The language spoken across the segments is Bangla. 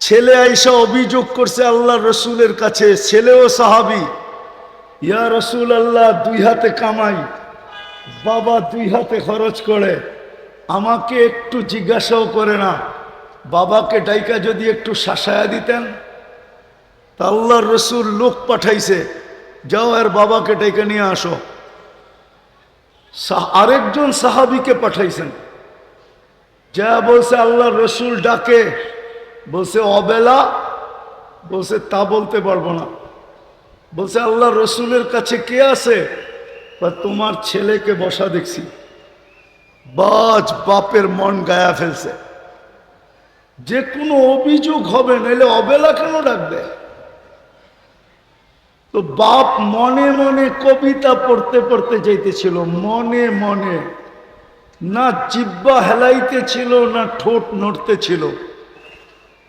ছেলে আইসা অভিযোগ করছে আল্লাহ রসুলের কাছে, ছেলেও সাহাবী, ইয়া রসুল আল্লাহ, দুই হাতে কামাই, বাবা দুই হাতে খরচ করে, আমাকে একটু জিজ্ঞাসাও করে না, বাবাকে ডাইকা যদি একটু শাসায়া দিতেন। তা আল্লাহর রসুল লোক পাঠাইছে, যাও আর বাবাকে ডাইকা নিয়ে আসো। আরেকজন সাহাবীকে পাঠাইছেন, যা বলছে আল্লাহর রসুল ডাকে, বলছে অবেলা, বলছে তা বলতে পারবো না। বলছে আল্লাহ রসুলের কাছে কে আছে? বা তোমার ছেলেকে বসা দেখছি। বাজ বাপের মন গায়া ফেলছে, যে কোনো অভিযোগ হবে, নাইলে অবেলা কেন ডাকবে? তো বাপ মনে মনে কবিতা পড়তে পড়তে যাইতেছিল, মনে মনে, না জিব্বা হেলাইতেছিল না ঠোঁট নড়তেছিল।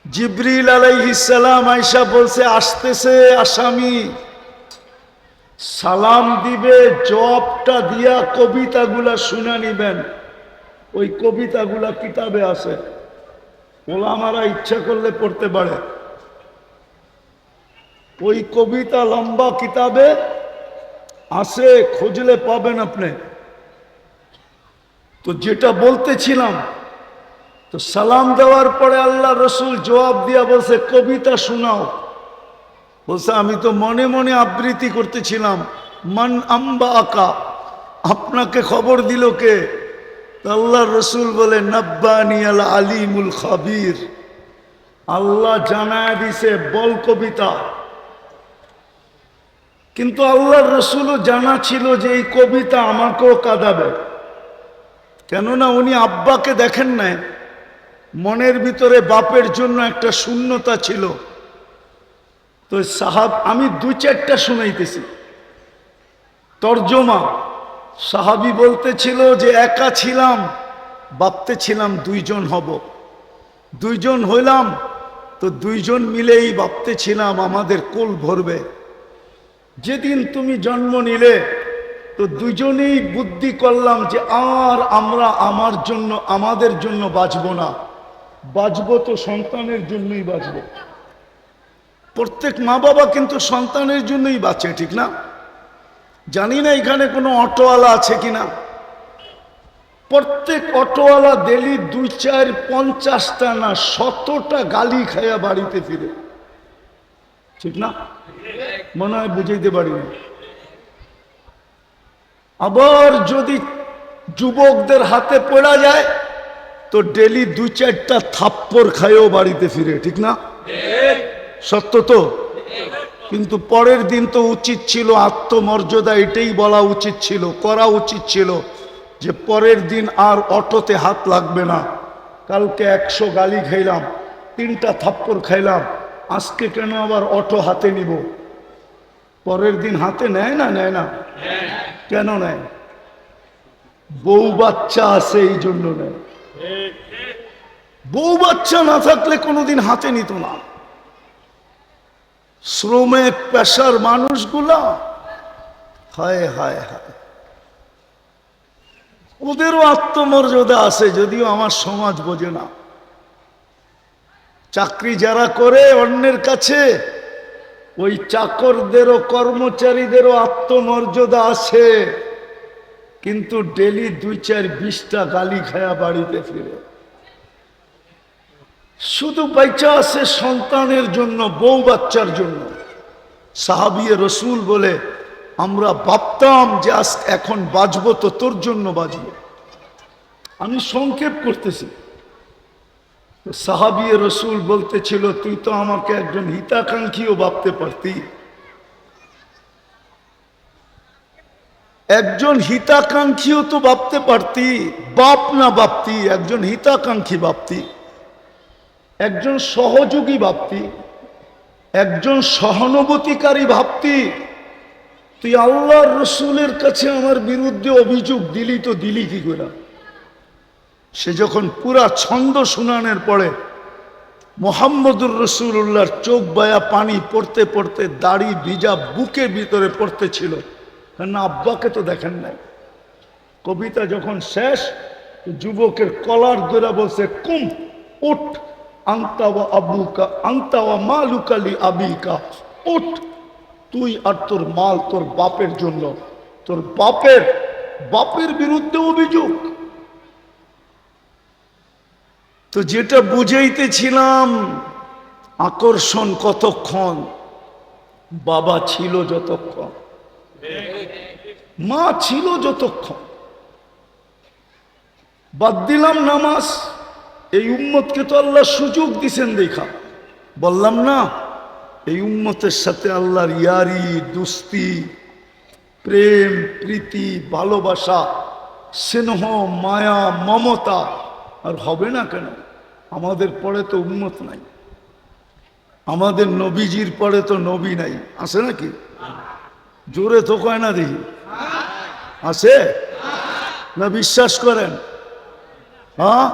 জিবরিল আলাইহিস সালাম আয়েশা বলছে আসতেছে আসামি, সালাম দিবে, জবটা দিয়া কবিতাগুলা শুনে নিবেন। ওই কবিতাগুলা কিতাবে আছে, ওলামারা ইচ্ছা করলে পড়তে পারে। ওই কবিতা লম্বা কিতাবে আছে, খুঁজলে পাবেন আপনি। তো যেটা বলতেছিলাম, তো সালাম দেওয়ার পরে আল্লাহ রসুল জবাব দিয়া বলছে কবিতা শোনাও। বলছে আমি তো মনে মনে আবৃত্তি করতেছিলাম। মান আম্বা আকা, আপনাকে খবর দিল কে? আল্লাহ রসুল বলে নাব্বানি আল আলিমুল খাবির, আল্লাহ জানায় দিছে, বল কবিতা। কিন্তু আল্লাহর রসুলও জানা ছিল যে এই কবিতা আমাকেও কাঁদাবে, কেননা উনি আব্বাকে দেখেন নাই, মনের ভিতরে বাপের জন্য একটা শূন্যতা ছিল। তো আমি দুই চারটা শুনাইতেছি তর্জমা। সাহাবী বলতেছিল যে একা ছিলাম, ভাবতেছিলাম দুইজন হব, দুইজন হইলাম, তো দুইজন মিলেই ভাবতেছিলাম আমাদের কোল ভরবে। যেদিন তুমি জন্ম নিলে, তো দুজনেই বুদ্ধি করলাম যে আর আমরা আমাদের জন্য বাঁচব না, বাঁচব তো সন্তানের জন্যই বাঁচব। প্রত্যেক মা বাবা কিন্তু সন্তানের জন্যই বাঁচে, ঠিক না? জানি না এখানে কোনো অটোওয়ালা আছে কিনা। প্রত্যেক অটোওয়ালা ডেলি 2, 4, 50টা না 100টা গালি খাইয়া বাড়িতে ফিরে, ঠিক না? মনে হয় বুঝাইতে পারি না। আবার যদি যুবকদের হাতে পড়া যায়, তো ডেলি 2, 4টা থাপ্পড় খাইও বাড়িতে ফিরে, ঠিক না? সত্য তো। কিন্তু পরের দিন তো উচিত ছিল আত্মমর্যাদা, এটাই বলা উচিত ছিল, করা উচিত ছিল যে পরের দিন আর অটোতে হাত লাগবে না। কালকে 100 গালি খাইলাম, 3টা থাপ্পড় খাইলাম, আজকে কেন আবার অটো হাতে নিব? পরের দিন হাতে নেয় না, নেয় না? কেন নেয়? বউ বাচ্চা আছে এই জন্য নেয়। বউ বাচ্চা না থাকলে কোনোদিন হাতে নিত না। শ্রমিক পেশার মানুষগুলা, হায় হায় হায়, ওদেরও আত্মমর্যাদা আছে, যদিও আমার সমাজ বোঝে না। চাকরি যারা করে অন্যের কাছে, ওই চাকরদেরও কর্মচারীদেরও আত্মমর্যাদা আছে, কিন্তু ডেলি 2, 4, 20টা গালি খায়া বাড়িতে ফিরে। শুধু বাইচা আছে সন্তানের জন্য, বউ বাচ্চার জন্য। সাহাবী রসুল বলে আমরা ভাবতাম যে আজ এখন বাঁচবো তো তোর জন্য বাঁচবো। আমি সংক্ষেপ করতেছি। সাহাবী রসুল বলতেছিল তুই তো আমাকে একজন হিতাকাঙ্ক্ষীও ভাবতে পারতি, একজন হিতাকাঙ্ক্ষীও তো ভাবতে পারতি, বাপ না ভাবতি, একজন হিতাকাঙ্ক্ষী ভাবতি, একজন সহযোগী ভাবতি, একজন সহানুভূতিকারী ভাবতি। তুই আল্লাহর রসুলের কাছে আমার বিরুদ্ধে অভিযোগ দিলি, তো দিলি কি করে? সে যখন পুরা ছন্দ শুনানোর পরে মুহাম্মদুর রাসূলুল্লাহর চোখ বায়া পানি পড়তে পড়তে দাড়ি ভিজা বুকের ভিতরে পড়তে ছিল, কারণ আব্বাকে তো দেখেন নাই। কবিতা যখন শেষ, যুবকের কলার ধরে বলছে কুম উঠ, আনতা ওয়া আবুকা আনতা ওয়া মালুকা লি আবিকা। উঠ, তুই আর তোর মাল তোর বাপের জন্য। তোর বাপের বিরুদ্ধে অভিযোগ। তো যেটা বুঝাইতেছিলাম, আকর্ষণ কতক্ষণ? বাবা ছিল যতক্ষণ, মা ছিল যতক্ষণ। বাদ দিলাম নামাজ। এই উম্মতকে তো আল্লাহ সুযোগ দিছেন দেখা। বললাম না, এই উম্মতের সাথে আল্লাহর ইয়ারি, দুস্তি, প্রেম, প্রীতি, ভালোবাসা, স্নেহ, মায়া, মমতা আর হবে না কেন? আমাদের পরে তো উম্মত নাই, আমাদের নবীজির পরে তো নবী নাই। আছে নাকি? জোরে তো কয় না দেখি। আছে না? বিশ্বাস করেন? হ্যাঁ,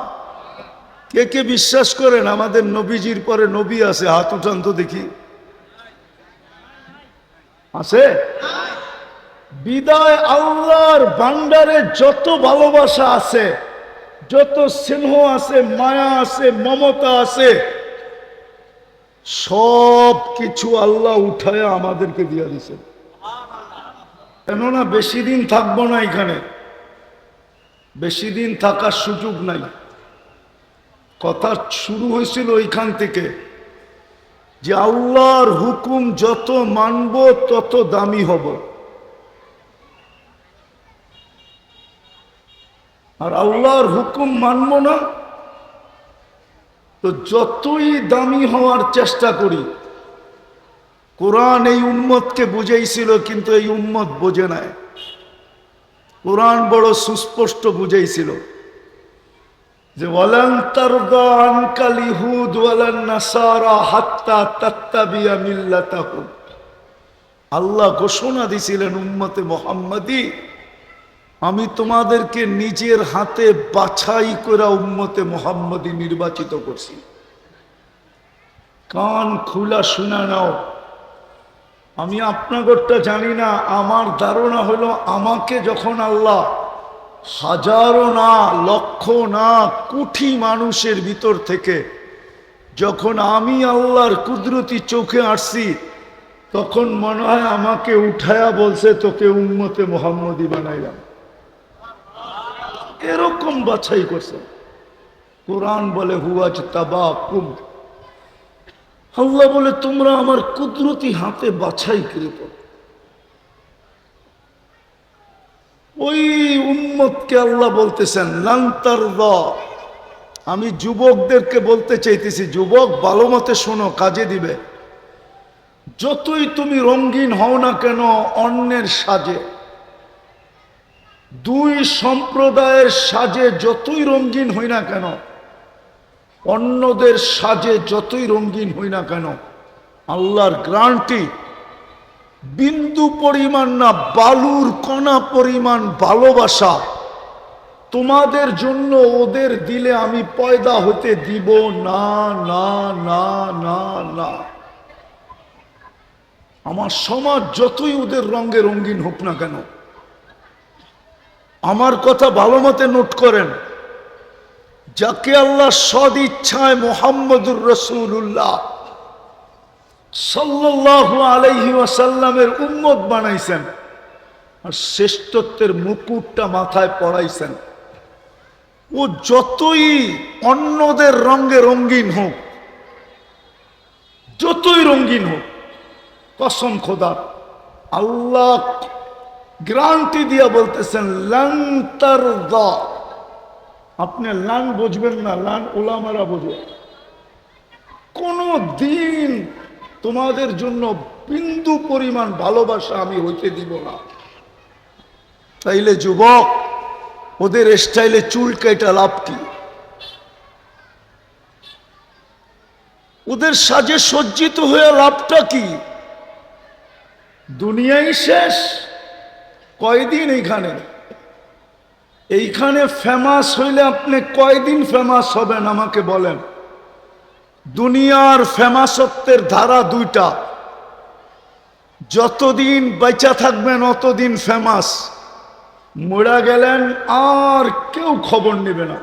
কে কে বিশ্বাস করেন আমাদের নবীজির পরে নবী আছে? হাত উঠান তো দেখি। আছে? বিদায় আল্লাহর ভান্ডারে যত ভালোবাসা আছে, যত স্নেহ আছে, মায়া আছে, মমতা আছে, সব কিছু আল্লাহ উঠায় আমাদেরকে দিয়ে দিছে। কেননা বেশি দিন থাকবো না এখানে, বেশি দিন থাকার সুযোগ নাই। কথা শুরু হয়েছিল ওইখান থেকে যে আল্লাহর হুকুম যত মানব তত দামি হব, আর আল্লাহর হুকুম মানব না তো যতই দামি হওয়ার চেষ্টা করি। কোরআন এই উম্মতকে বুঝাইছিল, কিন্তু এই উম্মত বোঝে নাই। কোরআন বড় সুস্পষ্ট বুঝাইছিল যে ওয়ালান তারদা আনকাল ইহুদ ওয়ালান নাসারা হাত্তা তাত্তাবিয়া মিল্লাতাহুম। আল্লাহ ঘোষণা দিছিলেন উম্মতে মুহাম্মাদি, আমি তোমাদেরকে নিজের হাতে বাছাই করে উম্মতে মুহাম্মাদি নির্বাচিত করছি। কান খুলা শুনে নাও। আমি আপনাদেরটা জানি না, আমার ধারণা হলো আমাকে যখন আল্লাহ হাজারো না, লক্ষ না, কোটি মানুষের ভিতর থেকে যখন আমি আল্লাহর কুদরতি চোখে আসছি, তখন মনে হয় আমাকে উঠায়া বলছে তোকে উম্মতে মুহাম্মদী বানাইলাম। এরকম বাছাই করছে। কোরআন বলে হুয়াজ তাবাকুম, আল্লাহ বলে তোমরা আমার কুদরতি হাতে বাছাই কৃত। ওই উম্মতকে আল্লাহ বলতেছেন লান তারদা। আমি যুবকদেরকে বলতে চাইতেছি, যুবক ভালো মতে শোনো, কাজে দিবে। যতই তুমি রঙিন হও না কেন অন্যের সাজে, দুই সম্প্রদায়ের সাজে যতই রঙিন হই না কেন, অন্যদের সাজে যতই রঙিন হই না কেন, আল্লাহর গ্যারান্টি বিন্দু পরিমাণ না, বালুর কণা পরিমাণ ভালোবাসা তোমাদের জন্য ওদের দিলে আমি পয়দা হতে দিব না, না, না, না, না। আমার সমাজ যতই ওদের রঙে রঙিন হোক না কেন, আমার কথা ভালো মতে নোট করেন, যাকে আল্লাহ সদ ইচ্ছায় মুহাম্মদুর রাসূলুল্লাহ সাল্লাল্লাহু আলাইহি ওয়াসাল্লামের উম্মত বানাইছেন আর শ্রেষ্ঠত্বের মুকুটটা মাথায় পরাইছেন, ও যতই অন্যদের রঙে রঙিন হোক, যতই রঙিন হোক, কসম খোদার, আল্লাহ গ্যারান্টি দিয়া বলতেছেন লান তারদা। আপনি লান বুঝবেন না, লান ওলামারা বুঝবে। কোন দিন তোমাদের জন্য বিন্দু পরিমাণ ভালোবাসা আমি হইতে দিব না। তাইলে যুবক, ওদের স্টাইলে চুল কাটা লাভ কি? ওদের সাজে সজ্জিত হয়ে লাভটা কি? দুনিয়াই শেষ। কয়দিন এইখানে ফেমাস হইলে আপনি কয়দিন ফেমাস হবেন আমাকে বলেন? দুনিয়ার ফেমাসত্বের ধারা দুইটা, যতদিন বেঁচে থাকবেন অতদিন ফেমাস, মরা গেলেন আর কেউ খবর নেবে না।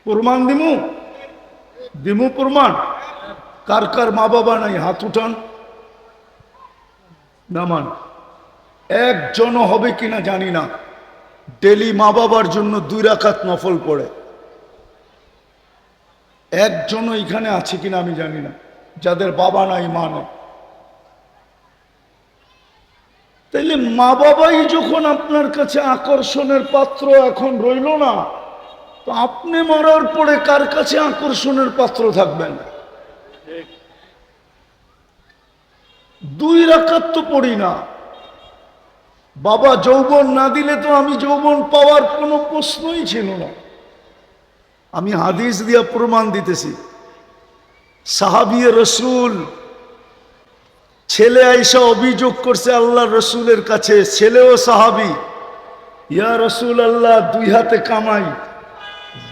প্রমাণ দিমু, দিমু প্রমাণ? কার কার মা বাবা নাই হাত উঠান, নামান। একজনও হবে কিনা জানি না ডেলি মা বাবার জন্য 2 রাকাত নফল পড়ে। একজনও এখানে আছে কিনা আমি জানি না যাদের বাবা নাই মা নাই। তাইলে মা বাবাই যখন আপনার কাছে আকর্ষণের পাত্র এখন রইল না, তো আপনি মরার পরে কার কাছে আকর্ষণের পাত্র থাকবেন? 2 রাকাত তো পড়ি না। বাবা যৌবন না দিলে তো আমি যৌবন পাওয়ার কোনো প্রশ্নই ছিল না। আমি হাদিস দিয়া প্রমাণ দিতেছি। সাহাবী রসুল ছেলে আইসা অভিযোগ করছে আল্লাহ রসুলের কাছে, ছেলেও সাহাবী, ইয়া রসুল আল্লাহ 2 হাতে কামাই,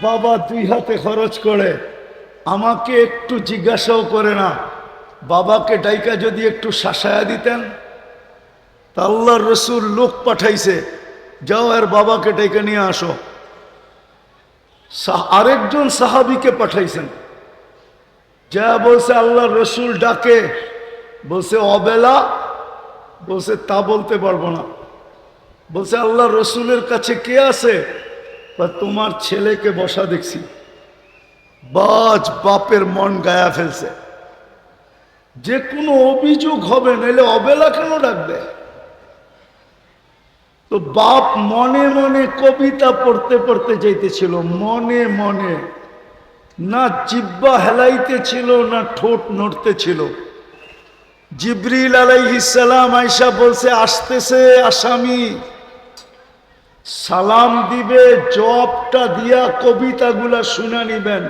বাবা 2 হাতে খরচ করে, আমাকে একটু জিজ্ঞাসাও করে না, বাবাকে ডাইকা যদি একটু শাসায়া দিতেন। তা আল্লাহর রসুল লোক পাঠাইছে, যাও আর বাবাকে ডাইকা নিয়ে আসো। আরেকজন সাহাবীকে পাঠাইছেন, যা বলছে আল্লাহর রসুল ডাকে, বলছে অবেলা, বলছে তা বলতে পারবো না। বলছে আল্লাহ রসুলের কাছে কে আছে? বা তোমার ছেলেকে বসা দেখছি। বাজ বাপের মন গায়া ফেলছে, যে কোনো অভিযোগ হবে, নাইলে অবেলা কেন ডাকবে? তো বাপ মনে মনে কবিতা পড়তে পড়তে যাইতেছিল, মনে মনে, না জিব্বা হেলাইতে ছিল না ঠোঁট নড়তে ছিল। জিবরিল আলাইহিস সালাম আয়েশা বলছে আসতেছে আসামি, সালাম দিবে, জবটা দিয়া কবিতাগুলা শুনে নিবেন।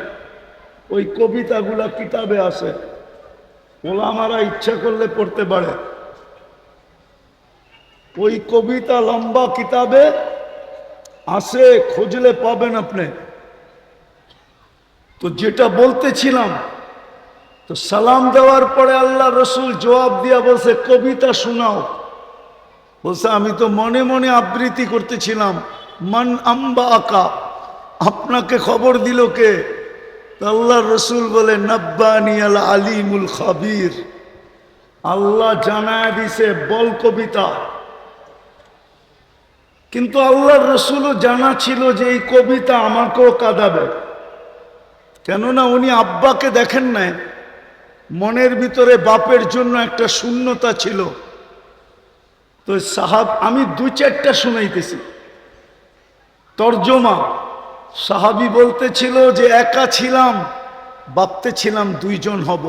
ওই কবিতাগুলা কিতাবে আছে, ওলামারা ইচ্ছা করলে পড়তে পারে। ওই কবিতা লম্বা কিতাবে আছে, খুঁজলে পাবেন আপনি। তো যেটা বলতেছিলাম, তো সালাম দেওয়ার পরে আল্লাহ রসুল জবাব দিয়া বলছে কবিতা শোনাও। বলছে আমি তো মনে মনে আবৃত্তি করতেছিলাম। মান আম্বা আকা, আপনাকে খবর দিল কে? আল্লাহ রসুল বলে নব্বানি আল আলিমুল খাবির, আল্লাহ জানায় দিছে, বল কবিতা। কিন্তু আল্লাহর রসুলও জানা ছিল যে এই কবিতা আমাকেও কাঁদাবে, কেননা উনি আব্বাকে দেখেন নাই। মনের ভিতরে বাপের জন্য একটা শূন্যতা ছিল। তো আমি 2-4টা শুনাইতেছি তর্জমা। সাহাবী বলতেছিল যে একা ছিলাম, ভাবতে ছিলাম 2 জন হব,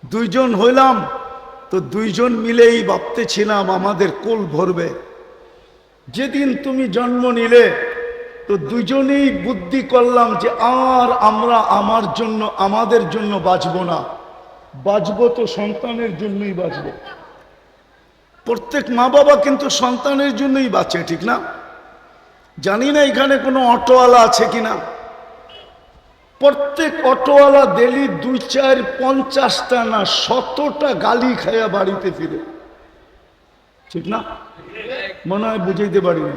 2 জন হইলাম, তো 2 জন মিলেই ভাবতে ছিলাম আমাদের কোল ভরবে। যেদিন তুমি জন্ম নিলে, তো 2 জনেই বুদ্ধি করলাম যে আর আমরা আমাদের জন্য বাঁচব না, বাঁচবো তো সন্তানের জন্যই বাঁচব। প্রত্যেক মা বাবা কিন্তু সন্তানের জন্যই বাঁচে, ঠিক না? জানি না এখানে কোনো অটোওয়ালা আছে কিনা। প্রত্যেক অটোওয়ালা ডেলি 2-4-50টা না 100টা গালি খায়া বাড়িতে ফিরে, ঠিক না? মনে হয় বুঝাইতে পারি না।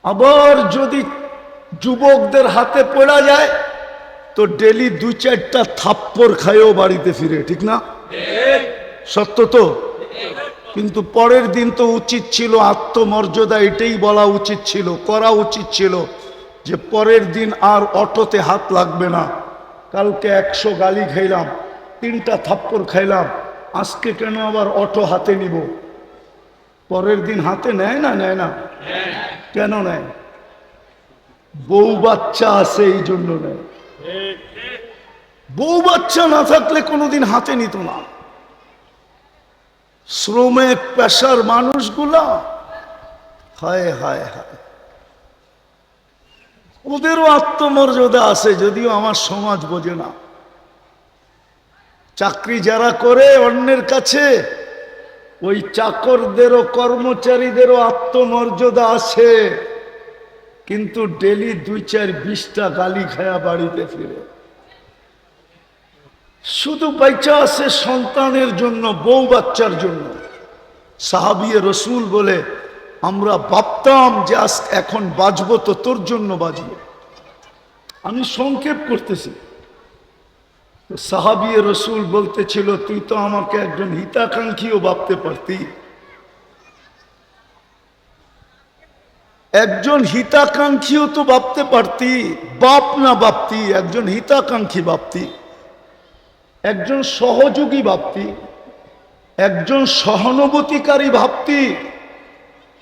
আবার যদি যুবকদের হাতে পড়া যায়, তো ডেলি 2-4টা থাপ্পড় খায়ও বাড়িতে ফিরে, ঠিক না? সত্য তো। কিন্তু পরের দিন তো উচিত ছিল আত্মমর্যাদা, এটাই বলা উচিত ছিল, করা উচিত ছিল যে পরের দিন আর অটোতে হাত লাগবে না। কালকে 100 গালি খাইলাম, 3টা থাপ্পড় খাইলাম, আজকে কেন আবার অটো হাতে নিব? পরের দিন হাতে নেয় না, নেয় না? কেন নেয়? বউ বাচ্চা আছে এই জন্য নেয়। বউ বাচ্চা না থাকলে কোনোদিন হাতে নিত না। শ্রমে পেশার মানুষগুলা, হায় হায় হায়, ওদেরও আত্মমর্যাদা আছে, যদিও আমার সমাজ বোঝে না। চাকরি যারা করে অন্যের কাছে, ওই চাকরদেরও কর্মচারীদেরও আত্মমর্যাদা আছে, কিন্তু ডেলি 2-4-20টা গালি খায়া বাড়িতে ফিরে। শুধু বাইচা আছে সন্তানের জন্য, বউ বাচ্চার জন্য। সাহাবী রসুল বলে আমরা ভাবতাম যে এখন বাঁচবো তো তোর জন্য বাঁচবো, আমি সংক্ষেপ করতেছি। সাহাবী রসুল বলতেছিল, তুই তো আমাকে একজন হিতাকাঙ্ক্ষীও ভাবতে পারতি, একজন হিতাকাঙ্ক্ষীও তো ভাবতে পারতি, বাপ না ভাবতি, একজন হিতাকাঙ্ক্ষী ভাবতি, একজন সহযোগী ভাবতি, একজন সহানুভূতিকারী ভাবতি।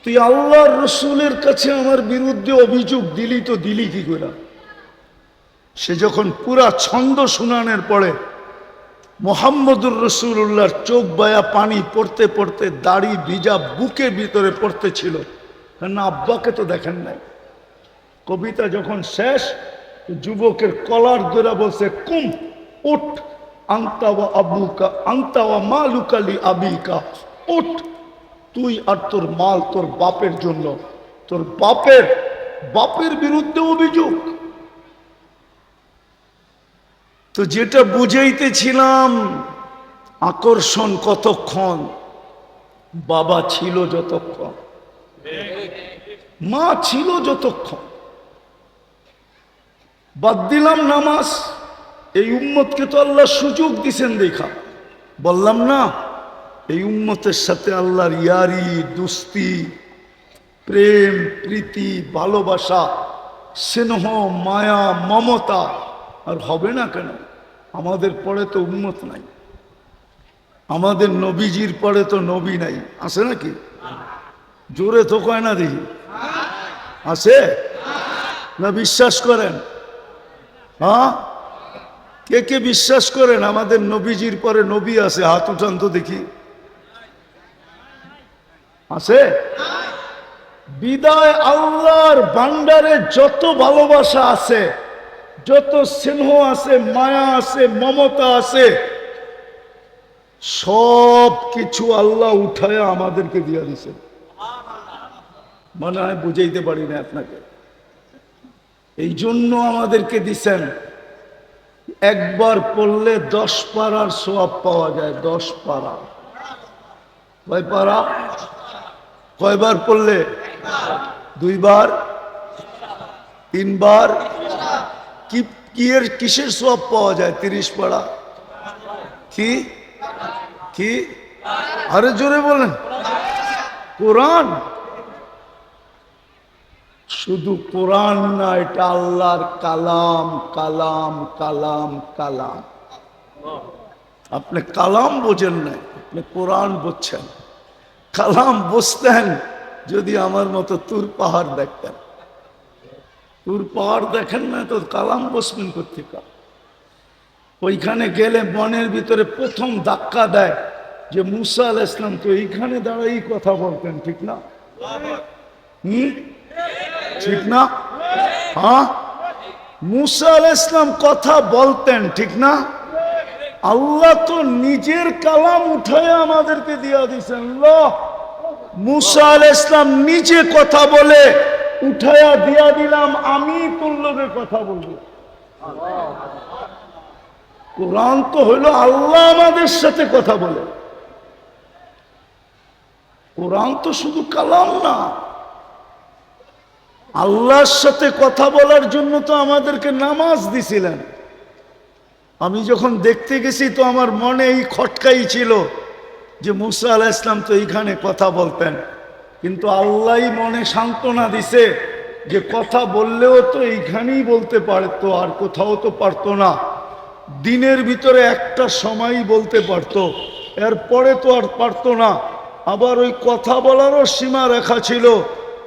তুই আল্লাহর রসুলের কাছে আমার বিরুদ্ধে অভিযোগ দিলি, তো দিলি কি করে? সে যখন পুরা ছন্দ শুনানোর পরে মোহাম্মদুর রসুল্লাহর চোখ বায়া পানি পড়তে পড়তে দাড়ি ভিজা বুকের ভিতরে পড়তেছিল, না আব্বাকে তো দেখেন নাই। কবিতা যখন শেষ, যুবকের কলার ধরে বলছে, কুম উঠ, আন্তা ওয়া আবুকা আন্তা ওয়া মালুকা লি আবিকা, উঠ, তুই আর তোর মাল তোর বাপের জন্য, তোর বাপের বিরুদ্ধে অভিযোগ। তো যেটা বুঝাইতেছিলাম, আকর্ষণ কতক্ষণ, বাবা ছিল যতক্ষণ, মা ছিল যতক্ষণ। বাদ দিলাম নামাজ, এই উম্মতকে তো আল্লাহ সুযোগ দিছেন দেখা। বললাম না, এই উম্মতের সাথে আল্লাহর ইয়ারি, দুস্তি, প্রেম, প্রীতি, ভালোবাসা, স্নেহ, মায়া, মমতা আর হবে না কেন? আমাদের পরে তো উম্মত নাই, আমাদের নবীজির পরে তো নবী নাই, আছে নাকি? জোরে তো কয় না দেখি, আছে না? বিশ্বাস করেন? হ্যাঁ, কে কে বিশ্বাস করেন আমাদের নবীজির পরে নবী আছে? হাত উঠান তো দেখি, আছে? বিদায় আল্লাহর ভান্ডারে যত ভালোবাসা আছে, যত স্নেহ আছে, মায়া আছে, মমতা আছে, সব কিছু আল্লাহ উঠায় আমাদেরকে দিয়ে দিছে। মনে হয় বুঝাইতে পারি না আপনাকে। এই জন্য আমাদেরকে দিছেন, একবার পড়লে 10 পারার সওয়াব পাওয়া যায়। 10 পারা, কয় পারা? কয়বার পড়লে? 2 বার, 3 বার। কিসের সওয়াব পাওয়া যায়? 30 পারা। কি কি? আরে জোরে বলেন। কোরআন। শুধু কোরআন না, এটা আল্লাহর কালাম, কালাম, কালাম, কালাম। আপনি কালাম বোঝেন না, আপনি কোরআন বুঝছেন। কালাম বুঝতেন যদি আমার মতো তুর পাহাড় দেখতেন। তুর পাহাড় দেখেন না তো কালাম বসবেন কোথেকে? ওইখানে গেলে বনের ভিতরে প্রথম ধাক্কা দেয় যে মুসা আলাইহিস সালাম তো এইখানে দাঁড়াই কথা বলতেন, ঠিক না? ঠিক না? হ্যাঁ, মুসা আলাইহিস সালাম কথা বলতেন, ঠিক না? আল্লাহ তো নিজের কালাম উঠায় আমাদেরকে দিয়া দিয়েছেন। মুসা আলাইহিস সালাম নিজে কথা বলে উঠায়া দিয়া দিলাম, আমি তোর লোকের কথা বলবো। কোরআন তো হইল আল্লাহ আমাদের সাথে কথা বলে। কোরআন তো শুধু কালাম না, আল্লাহর সাথে কথা বলার জন্য তো আমাদেরকে নামাজ দিছিলেন। আমি যখন দেখতে গেছি তো আমার মনে এই খটকাই ছিল যে মুসা আলাইহিস সালাম তো এইখানে কথা বলতেন, কিন্তু আল্লাহই মনে সান্ত্বনা দিছে যে কথা বললেও তো এইখানেই বলতে পারতো, আর কোথাও তো পারতো না। দিনের ভিতরে একটা সময়ই বলতে পারতো, এরপরে তো আর পারতো না। আবার ওই কথা বলারও সীমা রেখা ছিল।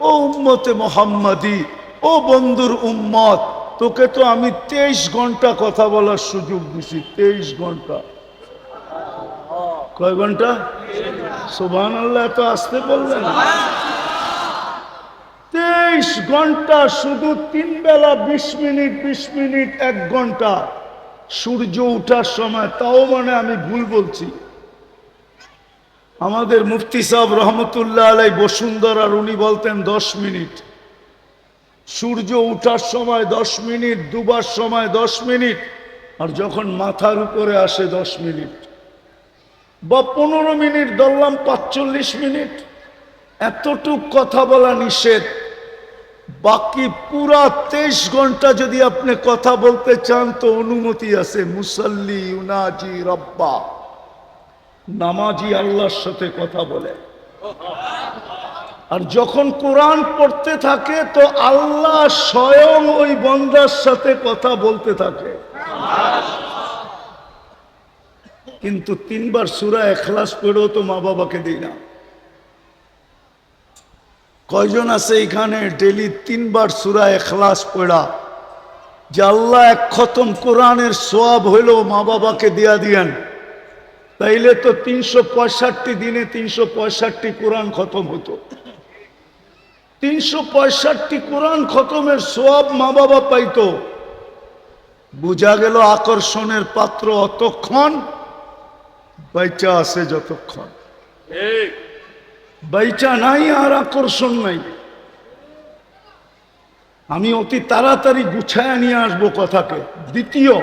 ও উম্মতে মোহাম্মদী, ও বন্ধুর উম্মত, তোকে তো আমি 23 ঘন্টা কথা বলার সুযোগ দিছি। 23 ঘন্টা। কয় ঘন্টা? সুবহানাল্লাহ, এত আসতে বললেন। 23 ঘন্টা, শুধু 3 বেলা 20 মিনিট 20 মিনিট 1 ঘন্টা। সূর্য উঠার সময়, তাও মানে আমি ভুল বলছি, আমাদের মুফতি সাহেব রহমতুল্লাহ আলাই বসুন্ধরার উনি বলতেন 10 মিনিট। সূর্য উঠার সময় 10 মিনিট, ডুবার সময় 10 মিনিট, আর যখন মাথার উপরে আসে 10 মিনিট, বা 15 মিনিট ধরলাম, 45 মিনিট। এতটুক কথা বলা নিষেধ। বাকি পুরা 23 ঘন্টা যদি আপনি কথা বলতে চান তো অনুমতি আছে। মুসাল্লি ইউনাজি রব্বা, নামাজি আল্লাহর সাথে কথা বলে। আর যখন কোরআন পড়তে থাকে তো আল্লাহ স্বয়ং ওই বান্দার সাথে কথা বলতে থাকে। কিন্তু 3 বার সূরা ইখলাস পড়েও তো মা বাবাকে দিই না। কয়জন আছে এখানে ডেলি 3 বার সূরা ইখলাস পড়া যে আল্লাহ এক খতম কোরআনের সওয়াব হইল মা বাবাকে দিয়া দিয়েন? তাইলে তো 365 দিনে 365 কোরআন খতম হতো। 365 কোরআন খতমের সওয়াব মা বাবা পাইতো। বুঝা গেল আকর্ষণের পাত্র অতক্ষণ বাইচা আছে যতক্ষণ, বাইচা নাই আর আকর্ষণ নাই। আমি অতি তাড়াতাড়ি গুছায়া নিয়ে আসবো কথাকে। দ্বিতীয়,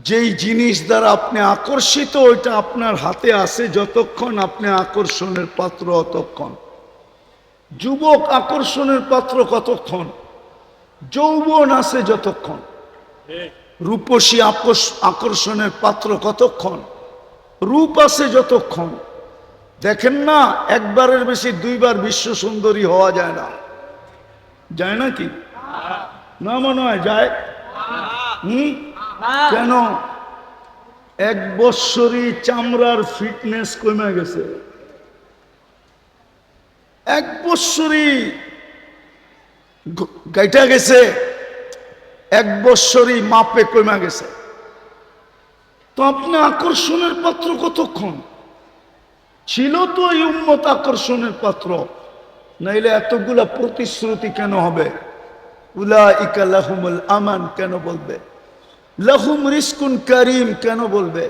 যেই জিনিস দ্বারা আপনি আকর্ষিত ওইটা আপনার হাতে আছে যতক্ষণ আপনি আকর্ষণের পাত্র অতক্ষণ। যুবক আকর্ষণের পাত্র কতক্ষণ? যৌবন আছে যতক্ষণ। রূপসী আকর্ষণের পাত্র কতক্ষণ? রূপ আছে যতক্ষণ। দেখেন না, একবারের বেশি 2 বার বিশ্ব সুন্দরী হওয়া যায় না। যায় নাকি? না মনে হয় যায়। কেন? 1 বৎসরই চামড়ার ফিটনেস কমে গেছে। 1 বৎসরই গাইটা গেছে, 1 বৎসরই মাপে কমে গেছে। তো আপনি আকর্ষণের পাত্র কতক্ষণ? ছিল তো এই উম্মত আকর্ষণের পাত্র, নাইলে এতগুলা প্রতিশ্রুতি কেন হবে? উলাইকা লাহুমুল আমান কেন বলবে? লাহুম রিজকুন কারীম কেন বলবে?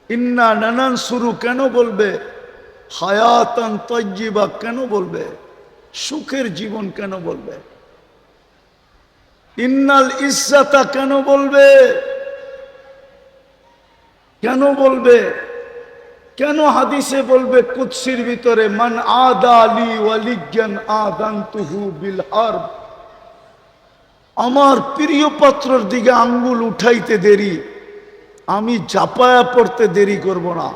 ইন্না নানানসুরু কেন বলবে? হায়াতান তাইয়্যিবা কেন বলবে? সুখের জীবন কেন বলবে? ইন্নাল ইজ্জাতা কেন বলবে? কেন বলবে? কেন হাদিসে বলবে কুদসির ভিতরে মান আদা লি ওয়ালিয়ান আযানতুহু বিল হারব? আমার প্রিয় পাত্রর দিকে আঙ্গুল উঠাইতে দেরি, আমি ঝাঁপায়া পড়তে দেরি করব না।